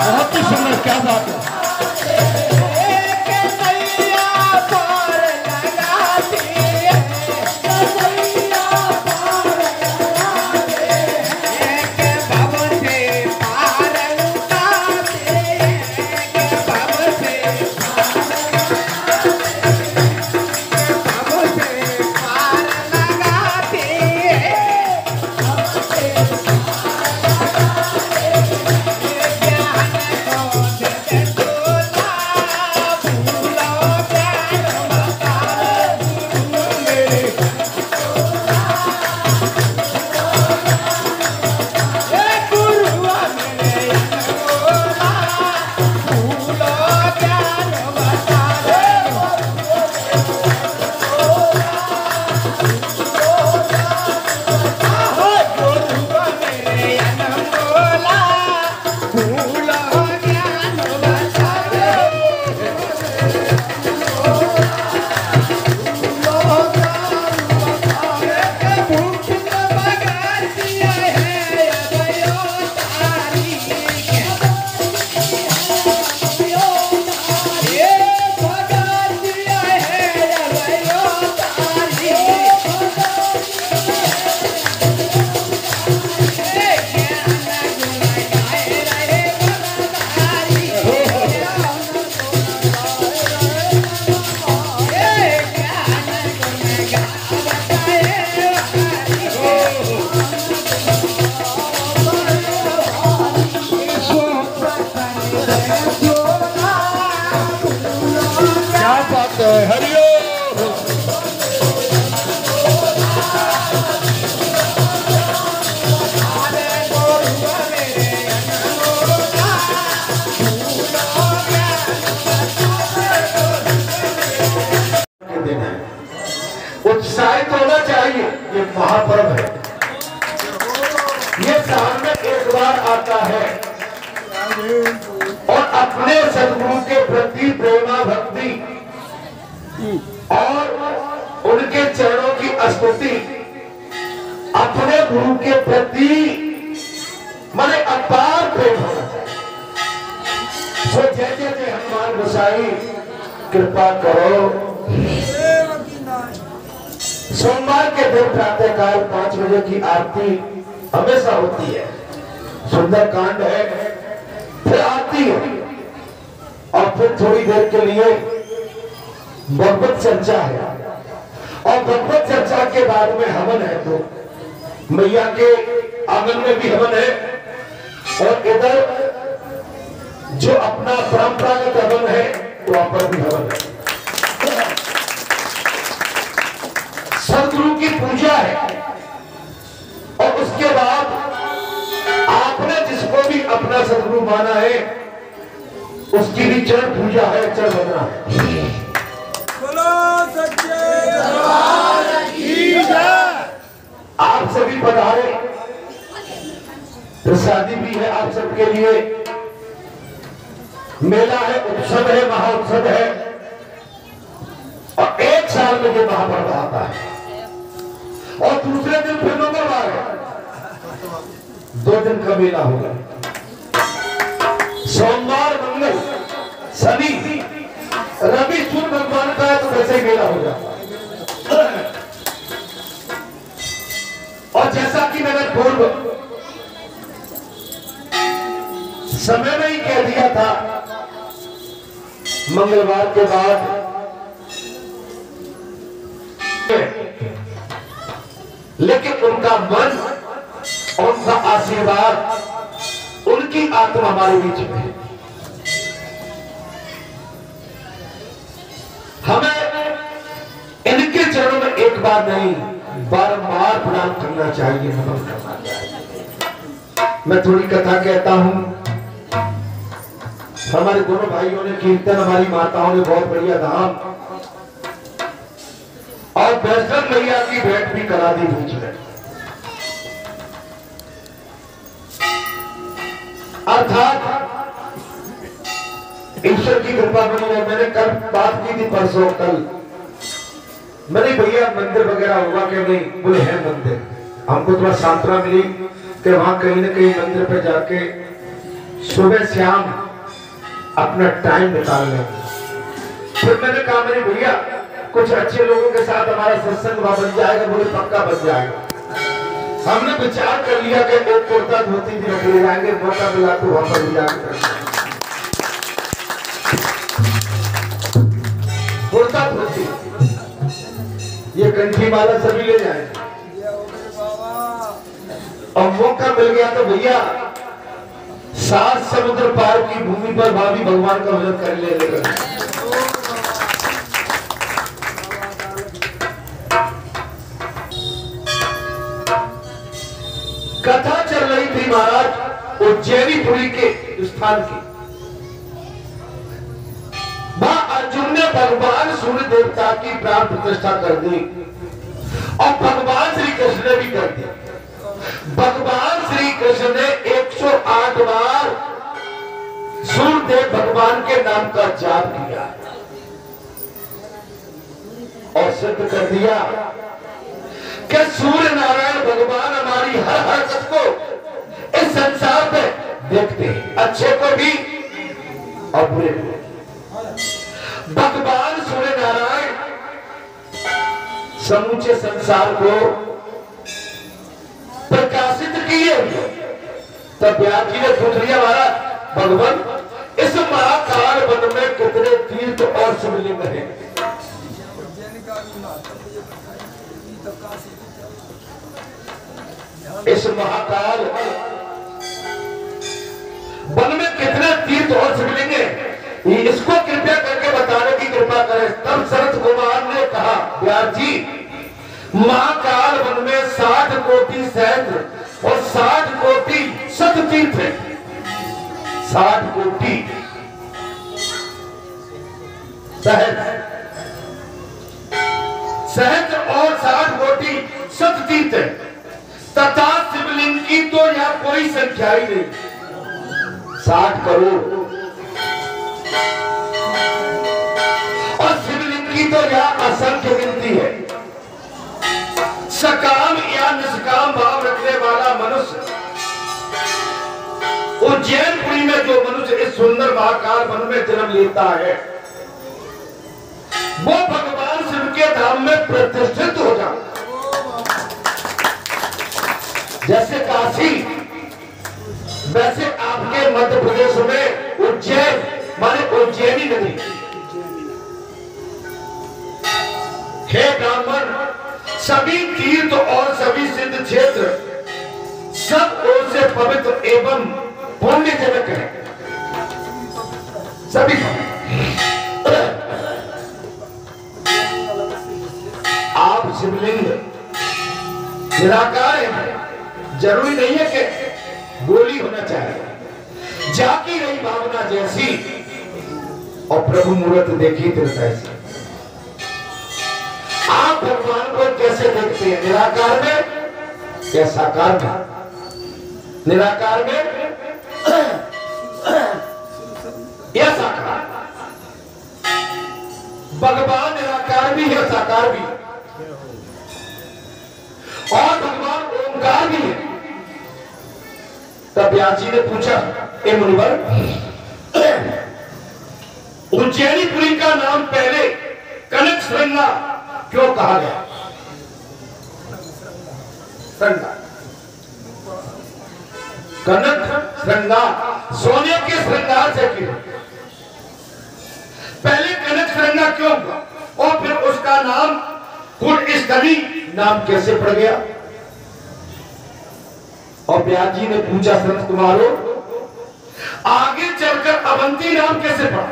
बहुत ही सुंदर, क्या बात है। उत्साहित होना चाहिए, ये महापर्व है। ये साल में एक बार आता है और अपने सद्गुरु के प्रति प्रेमा भक्ति और उनके चरणों की स्तुति, अपने गुरु के प्रति माने अपार प्रेम होना चाहिए। सो जय जय जय हनुमान गोसाई कृपा करो। सोमवार के दिन प्रातः काल 5 बजे की आरती हमेशा होती है, सुंदर कांड है, फिर आरती है और फिर थोड़ी देर के लिए भगवत चर्चा है और भगवत चर्चा के बाद में हवन है। तो मैया के आंगन में भी हवन है और इधर जो अपना परंपरागत हवन है वहां पर भी हवन है। सदगुरु की पूजा है और उसके बाद आपने जिसको भी अपना सदगुरु माना है उसकी भी चरण पूजा है, चरण वंदना है। आप सभी पधारे, प्रसादी भी है आप सबके लिए, मेला है, उत्सव है, महाउत्सव है और एक साल में ये महापर्व आता है और दूसरे दिन फिर मंगलवार है, 2 दिन का मेला होगा। सोमवार, मंगल, शनि, रवि, सूर्य भगवान का है तो वैसे ही मेला हो जाता है। और जैसा कि मैंने पूर्व समय में ही कह दिया था, मंगलवार के बाद लेकिन उनका मन, उनका आशीर्वाद, उनकी आत्मा हमारे बीच में है। हमें इनके चरणों में एक बार नहीं बारंबार प्रणाम करना चाहिए, नमन करना चाहिए। मैं थोड़ी कथा कहता हूं। हमारे दोनों भाइयों ने कीर्तन, हमारी माताओं ने बहुत बढ़िया धाम और वैष्णव मैया की भेंट भी करा दी बीच में। अर्थात ईश्वर की कृपा बनी है। मैंने कल बात की थी, परसों कल मैंने, भैया मंदिर वगैरह होगा कि नहीं? बोले है मंदिर। हमको थोड़ा सांत्वना मिली कि वहां कहीं ना कहीं मंदिर पे जाके सुबह शाम अपना टाइम निकाल लें। फिर मैंने कहा मेरे भैया कुछ अच्छे लोगों के साथ हमारा सत्संग बन जाएगा, बोले पक्का बन जाएगा। हमने विचार कर लिया कि एक कुर्ता धोती भी रख ले जाएंगे, मौका मिला तो वहां पर जाकर कुर्ता धोती ये कंठी वाला सभी ले जाएंगे। और मौका मिल गया तो भैया 7 समुद्र पार की भूमि पर भाभी भगवान का भजन कर लेगा। कथा चल रही थी महाराज उज्जैनीपुरी के स्थान की। वहां अर्जुन ने भगवान सूर्य देवता की प्राण प्रतिष्ठा कर दी और भगवान श्री कृष्ण ने भी कर दी। भगवान श्री कृष्ण ने 108 बार सूर्यदेव भगवान के नाम का जाप किया और सिद्ध कर दिया कि सूर्य नारायण भगवान हमारी हर हरकत को इस संसार में देखते हैं, अच्छे को भी और बुरे को। भगवान सूर्य नारायण समूचे संसार को प्रकाशित किए। तब व्यास जी ने पूछ लिया महाराज भगवान इस महाकाल वन में कितने तीर्थ और शिवलिंग हैं? इस महाकाल वन में कितने तीर्थ और शिवलिंग हैं? इसको कृपया करके बताने की कृपा करें। तब शरद कुमार ने कहा व्यास जी महाकाल वन में 60 कोटि सहस्त्र और 60 कोटि शत तीर्थ है। 60 कोटि सहस्त्र और 60 कोटि शत तीर्थ है तथा शिवलिंग की तो यह कोई संख्या ही नहीं। 60 करोड़ और शिवलिंग की तो यह असंख्य गिनती है। सकाम या निष्काम भाव रखने वाला मनुष्य उज्जैनपुरी में जो मनुष्य इस सुंदर महाकाल वन में जन्म लेता है वो भगवान शिव के धाम में प्रतिष्ठित हो जाता। जैसे काशी वैसे आपके मध्य प्रदेश में उज्जैन माने उज्जैनी नदी। हे ब्राह्मण सभी तीर्थ और सभी सिद्ध क्षेत्र सब ओर से पवित्र एवं पुण्यजनक है। सभी आप शिवलिंग निराकार है, जरूरी नहीं है कि गोली होना चाहिए। जाकी रही भावना जैसी और प्रभु मूर्त देखी तिरता ऐसी। आप भगवान को कैसे देखते हैं? निराकार में या साकार में? निराकार में या साकार? भगवान निराकार भी है साकार भी और भगवान ओंकार भी है। तब व्यास जी ने पूछा ए मुनिवर उज्जैनीपुरी का नाम पहले कनक श्रृंगा क्यों कहा गया? श्रृंगा कनक श्रृंगार सोने के श्रृंगार से क्यों? पहले कनक श्रृंगार क्यों और फिर उसका नाम कुंडस्थली नाम कैसे पड़ गया? और व्यास जी ने पूछा संत कुमारों आगे चलकर अवंती नाम कैसे पड़ा?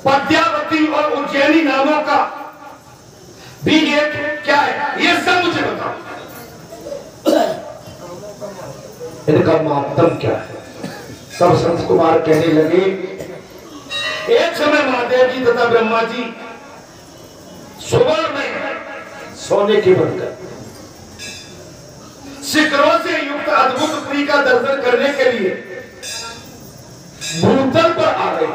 पद्यावती और उज्जैनी नामों का भी एक क्या है ये सब मुझे बताओ। इनका महत्व क्या है? तब संत कुमार कहने लगे एक समय महादेव जी तथा ब्रह्मा जी सुबह में सोने की बनकर शिखरों से युक्त अद्भुत पुरी का दर्शन करने के लिए भूतल पर आ गए।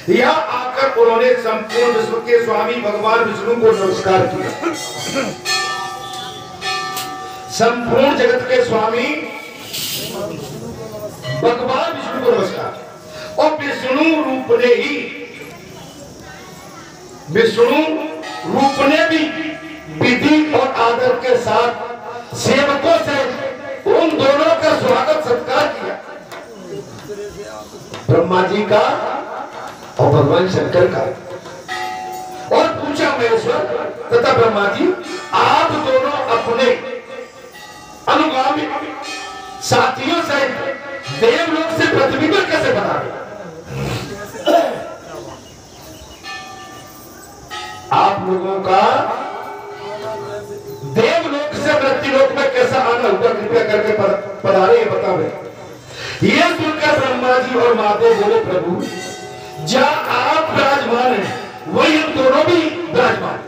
यहाँ आकर उन्होंने संपूर्ण विश्व के स्वामी भगवान विष्णु को नमस्कार किया। संपूर्ण जगत के स्वामी भगवान विष्णु को नमस्कार। और विष्णु रूप ने भी विधि और आदर के साथ सेवकों से उन दोनों का स्वागत सत्कार किया, ब्रह्मा जी का और भगवान शंकर का। और पूछा महेश्वर तथा ब्रह्मा जी, आप दोनों अपने अनुगामी साथियों से देवलोक से पृथ्वी पर कैसे बना रहे? आप लोगों का देवलोक से मृत्युलोक में कैसा आना हुआ, कृपया करके पधारे बतावे। ये सुनकर ब्रह्मा जी और महादेव बोले, प्रभु जहां आप विराजमान हैं वही हम दोनों भी विराजमान।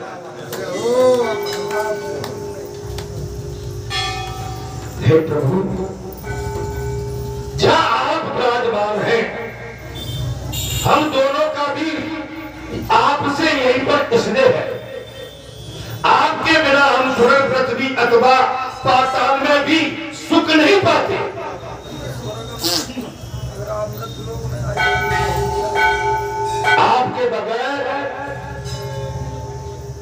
हे प्रभु, जहां आप विराजमान हैं हम दोनों का भी आपसे यहीं पर स्नेह है। आपके बिना हम स्वर्ग पृथ्वी अथवा पाताल में भी सुख नहीं पाते। आपके बगैर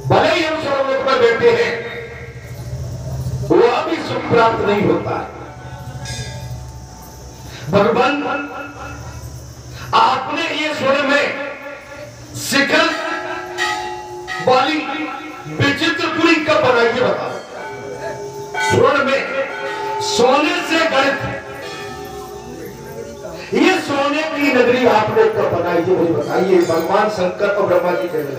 भले ही हम स्वर्गलोक में बैठे हैं, वह भी सुख प्राप्त नहीं होता। भगवान, आपने ये स्वर्ण में शिखर वाली विचित्रपुरी कब बनाई है बता? स्वर्ण में सोने से गढ़ित ये सोने की नगरी आपने कब बनाई है मुझे बताइए। भगवान शंकर और ब्रह्मा जी कह रहे।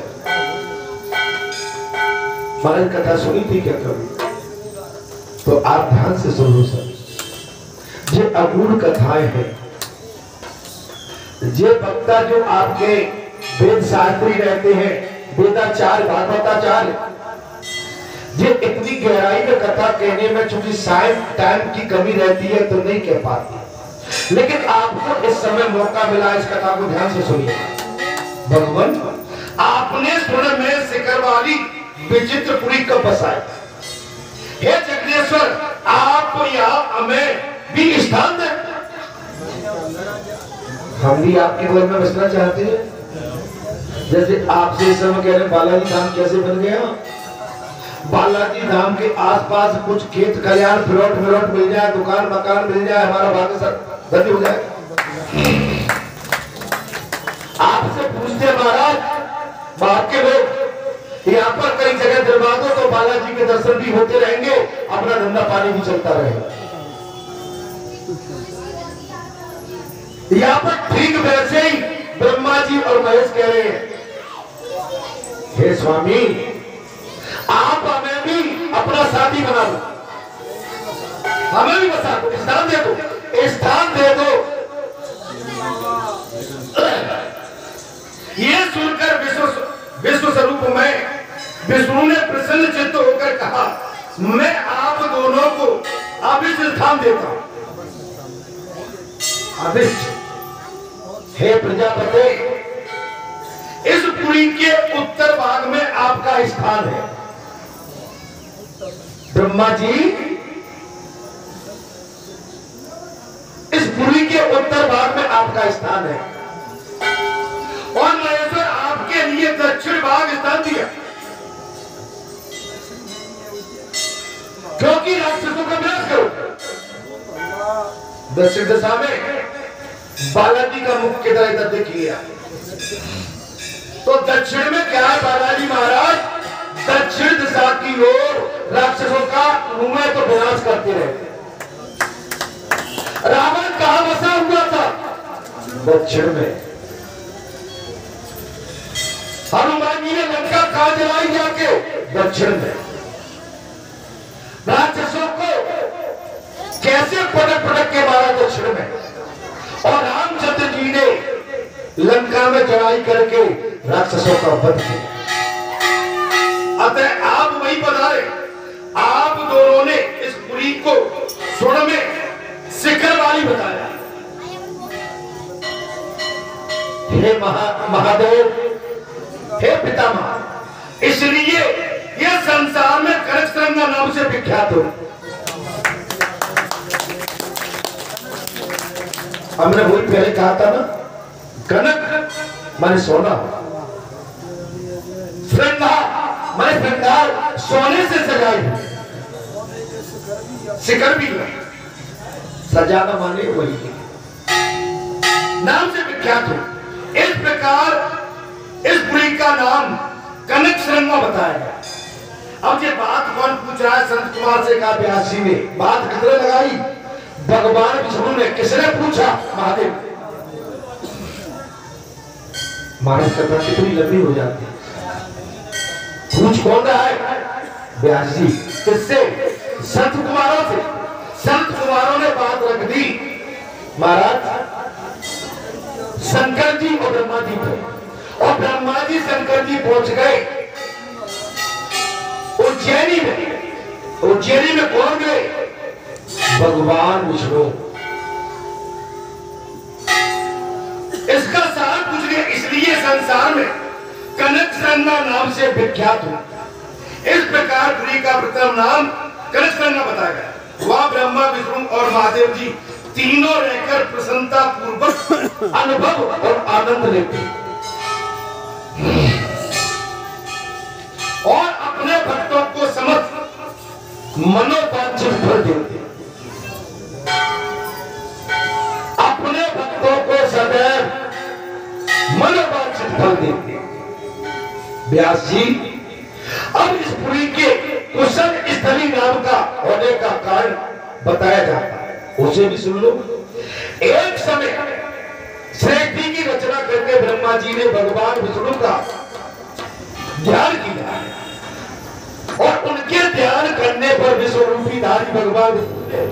महाराज कथा सुनी थी क्या कभी? तो आप ध्यान से सुन लो सर। ये अगूढ़ कथाएं हैं। ये वक्ता जो आपके वेद शास्त्री रहते हैं, वेदाचार्य भागवताचार्य, ये इतनी गहराई में कथा कहने में चूंकि टाइम की कमी रहती है तो नहीं कह पाती, लेकिन आपको इस समय मौका मिला, इस कथा को ध्यान से सुनिए। भगवान, आपने स्वर्ण में शिखर वाली विचित्रपुरी कब बसाई? हे जगदीश्वर, आप यहाँ हमें भी स्थान दें। हम भी आपके घर में बसना चाहते हैं। जैसे आपसे इस समय कह रहे बालाजी धाम कैसे बन गया? बालाजी धाम के आसपास कुछ खेत खलियान प्लॉट मिल जाए, दुकान मकान मिल जाए, हमारा भाग्य धन्य हो जाए। आपसे पूछते महाराज, बाहर के लोग यहाँ पर कई जगह दिलवा दो तो बालाजी के दर्शन भी होते रहेंगे, अपना धंधा पानी भी चलता रहेगा। यहाँ पर ठीक वैसे ही ब्रह्मा जी और महेश कह रहे हैं, हे स्वामी, आप हमें भी अपना साथी बना दो, हमें भी बसा दो, स्थान दे दो, स्थान दे दो। ये सुनकर विश्व स्वरूप में विष्णु ने प्रसन्न चित्त होकर कहा, मैं आप दोनों को अभिष्ट स्थान देता हूं। अभिष्ट, हे प्रजापति, इस पुरी के उत्तर भाग में आपका स्थान है। ब्रह्मा जी, इस पुरी के उत्तर भाग में आपका स्थान है और महेश्वर आपके लिए दक्षिण भाग स्थान दिया, क्योंकि राक्षसों का विनाश करो। दक्षिण दिशा में बालाजी का मुख की तरह इधर देखिए, तो दक्षिण में क्या है बालाजी महाराज? दक्षिण दिशा की ओर राक्षसों का मुंह तो विनाश करते रहते। रावण कहां बसा हुआ था? दक्षिण में। हनुमान जी ने लंका कहां जलाई जाके? दक्षिण में। राक्षसों को कैसे पटक के मारा? दक्षिण में। और रामचंद्र जी ने लंका में चढ़ाई करके राक्षसों का वध किया। अतः आप वही पधारे, आप दोनों ने इस पुरी को स्वर्ण में शिखर वाली बताया। हे महादेव, हे पितामह, इसलिए यह संसार में कनक तरंगा नाम से विख्यात हो। हमने वही पहले कहा था ना, कनक माने सोना, श्रृंगार माने श्रृंगार सोने से सजाई, शिखर भी सजाना माने वही नाम से विख्यात हो। इस प्रकार इस पुरी का नाम कनक श्रृंगा बताया गया। अब ये बात कौन पूछ रहा है? संत कुमार से कहा व्यास जी ने। बात कितने लगाई? भगवान विष्णु ने। किसने पूछा? महादेव। महाराज कथा कितनी लंबी हो जाती है। पूछ कौन रहा है? व्यास जी। किससे? संत कुमारों से। संत कुमारों ने बात रख दी महाराज शंकर जी और ब्रह्मा जी थे, और ब्रह्मा जी शंकर जी पहुंच गए उज्जैनी में। उज्जैनी में कौन गए? भगवान विष्णु। इसका सार पूछ गए, इसलिए संसार में कनक श्रृंगा नाम से विख्यात हो। इस प्रकार पुरी का प्रथम नाम कनक श्रृंगा बताया गया। वहां ब्रह्मा विष्णु और महादेव जी तीनों रहकर प्रसन्नता पूर्वक अनुभव और आनंद लेते और अपने भक्तों को समस्त मनोवांछित फल देते। अपने भक्तों को सदैव मनोवांछित फल देते। व्यास जी अब इस पुरी के कुशल स्थली नाम का होने का कारण बताया जाता है, उसे भी सुन लो। एक समय सृष्टि की रचना करके ब्रह्मा जी ने भगवान विष्णु का ध्यान किया और उनके ध्यान करने पर विश्वरूपी धारी भगवान विष्णु ने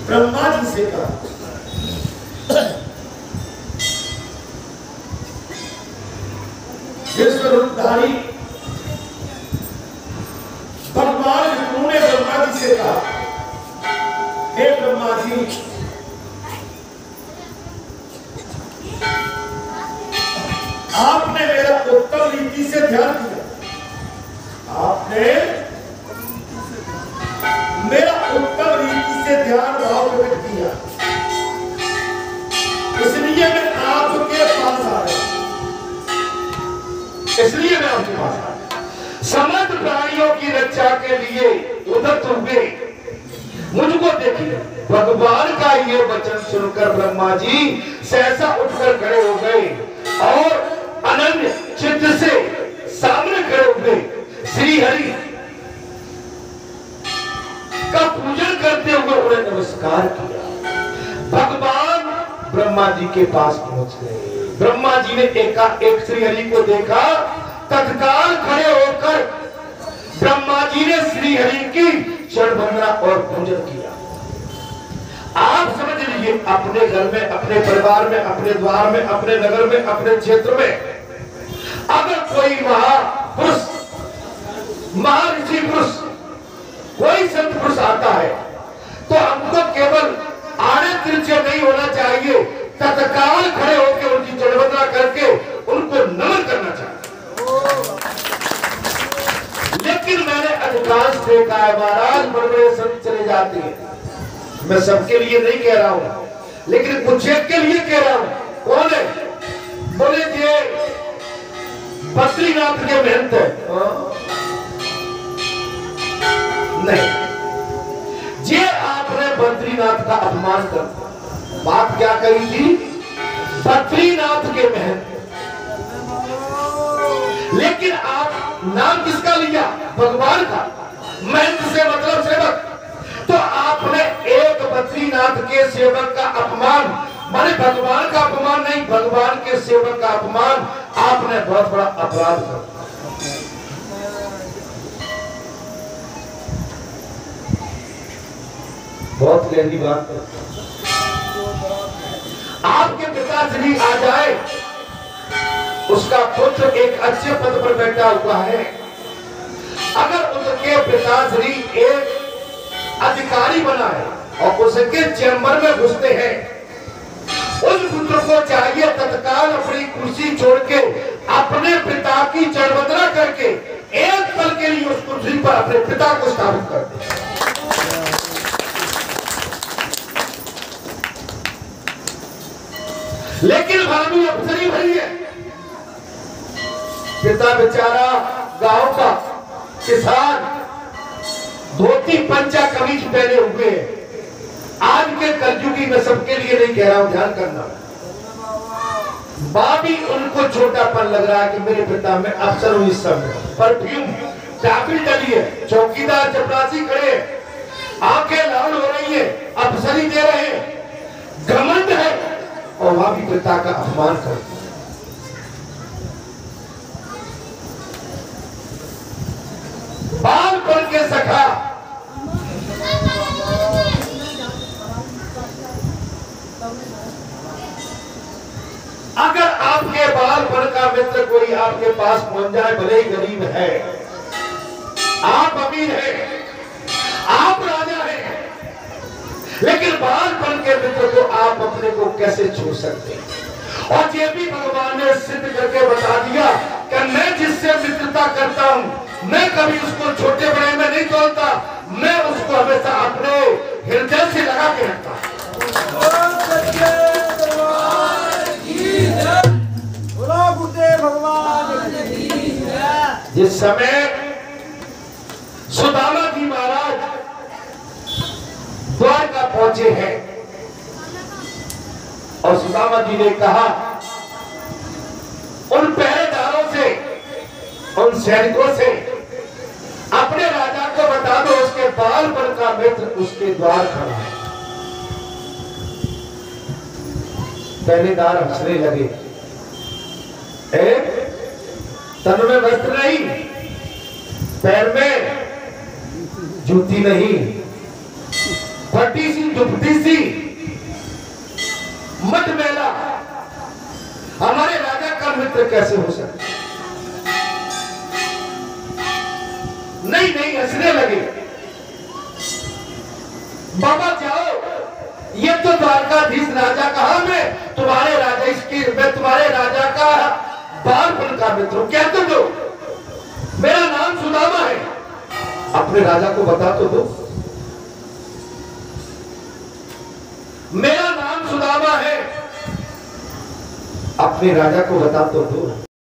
ब्रह्मा जी से कहा, विश्वरूपधारी भगवान विष्णु ने ब्रह्मा जी से कहा, हे ब्रह्मा जी, आपने मेरा उत्तम रीति से ध्यान किया, आपने मेरा उत्तम रीति से ध्यान भाव प्रकट किया, इसलिए मैं आपके पास आया। इसलिए मैं आपके पास आया। समस्त प्राणियों की रक्षा के लिए उदत हुए मुझको देखिए। भगवान का ये वचन सुनकर ब्रह्मा जी सहसा उठकर खड़े हो गए और अनन्य चित्त से सामने खड़े हुए श्री हरि का पूजन करते हुए उन्हें नमस्कार किया। भगवान ब्रह्मा जी के पास पहुंच गए। ब्रह्मा जी ने एकाएक श्री हरि को देखा, तत्काल खड़े होकर ब्रह्मा जी ने श्री हरि की चरण वंदना और पूजन किया। आप समझ लीजिए, अपने घर में, अपने परिवार में, अपने द्वार में, अपने नगर में, अपने क्षेत्र में अगर कोई महापुरुष, महर्षि पुरुष, कोई संत पुरुष आता है तो हमको केवल आड़े तिरछे नहीं होना चाहिए, तत्काल खड़े होकर उनकी चरण वंदना करके उनको नमन करना चाहिए। लेकिन मैंने अधिकांश देखा है महाराज, बड़े संत चले जाते हैं। मैं सबके लिए नहीं कह रहा हूं, लेकिन कुछ एक के लिए कह रहा हूं। कौन है? बोले ये बद्रीनाथ के महंत है। नहीं, ये आपने बद्रीनाथ का अपमान कर बात क्या कही थी? बद्रीनाथ के महंत। लेकिन आप नाम किसका लिया? भगवान का। महंत से मतलब सेवक। तो आपने एक बद्रीनाथ के सेवक का अपमान, माने भगवान का अपमान नहीं, भगवान के सेवक का अपमान आपने बहुत बड़ा अपराध कर। बहुत गहरी बात है। आपके पिताश्री आ जाए, उसका पुत्र एक अच्छे पद पर बैठा हुआ है, अगर उसके पिताश्री एक अधिकारी बना है और उसके चैम्बर में घुसते हैं, उस पुत्र को चाहिए तत्काल अपनी कुर्सी छोड़ के अपने पिता की चरण वंदना करके एक पल के लिए उस कुर्सी पर अपने पिता को स्थापित कर दे। भाभी अफसरी भरी है। पिता बेचारा गांव का किसान, धोती पंचा कमीज पहने हुए। आज के कलयुगी में सबके लिए नहीं कह रहा हूं, ध्यान करना। भाभी उनको छोटापन लग रहा है कि मेरे पिता में अफसर हूं इस समय। परफ्यूम चाबी डली है, चौकीदार चपरासी खड़े, आंखें लाल हो रही है, अफसरी दे रहे हैं, घमंड है, और वहां भी पिता का अपमान करते। बाल पढ़ के सखा, अगर आपके बाल पढ़ का मित्र कोई आपके पास पहुंच जाए, भले ही गरीब है, आप अमीर हैं, आप राजा हैं, लेकिन बाल पढ़ के मित्र को आप अपने को कैसे छू सकते हैं? और ये भी भगवान ने सिद्ध करके बता दिया कि मैं जिससे मित्रता करता हूं, मैं कभी उसको छोटे बड़े में नहीं तोलता, मैं उसको हमेशा अपने हृदय से लगा के रखता हूं। जिस समय सुदामा जी महाराज द्वारका पहुंचे हैं और सुदामा जी ने कहा उन पहरेदारों से, उन सैनिकों से, अपने राजा को बता दो उसके बाल पर का मित्र उसके द्वार खड़ा है। पहरेदार हंसने लगे, तन में वस्त्र नहीं, पैर में जूती नहीं, फटी सी दुपटी सी, मटमैला, हमारे राजा का मित्र कैसे हो सकता? नहीं नहीं, हंसने लगे। बाबा जाओ, ये तो द्वारकाधीश राजा कहा, मैं तुम्हारे राजा, इसकी मैं तुम्हारे राजा का बालपन का मित्र हूं, कहते दो, मेरा नाम सुदामा है, अपने राजा को बता तो दो, मेरा नाम सुदामा है, अपने राजा को बता तो दो।